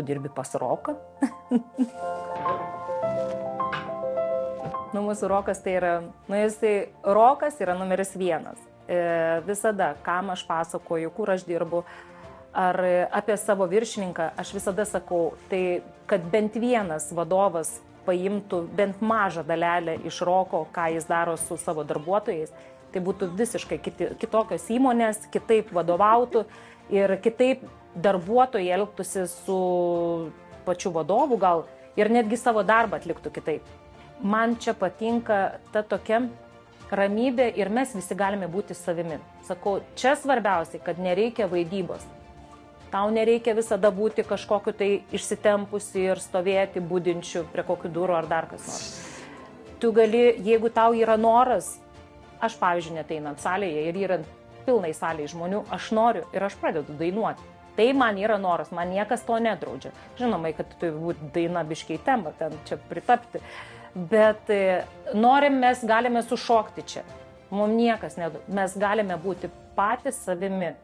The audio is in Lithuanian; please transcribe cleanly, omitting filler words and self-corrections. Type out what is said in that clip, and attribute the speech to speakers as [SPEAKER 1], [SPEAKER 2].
[SPEAKER 1] tu dirbi pas Roką. Mūsų Rokas tai yra, Rokas yra numeris 1. Visada, kam aš pasakoju, kur aš dirbu, ar apie savo viršininką, aš visada sakau, tai kad bent vienas vadovas paimtų bent mažą dalelę iš Roko, ką jis daro su savo darbuotojais, tai būtų visiškai kitokios įmonės, kitaip vadovautų ir kitaip darbuotojai elgtųsi su pačiu vadovu gal ir netgi savo darbą atliktų kitaip. Man čia patinka ta tokia ramybė ir mes visi galime būti savimi. Sakau, čia svarbiausiai, kad nereikia vaidybos. Tau nereikia visada būti kažkokiu tai išsitempusi ir stovėti budinčiu prie kokių durų ar dar kas nors. Tu gali, jeigu tau yra noras, aš pavyzdžiui net einant salėje ir yra pilnai salėje žmonių, aš noriu ir aš pradedu dainuoti. Tai man yra noras, man niekas to nedraudžia. Žinoma, kad tu būtų daina biškiai tema, ten čia pritapti. Bet norim, mes galime sušokti čia. Mums niekas nedraudžia. Mes galime būti patys savimi.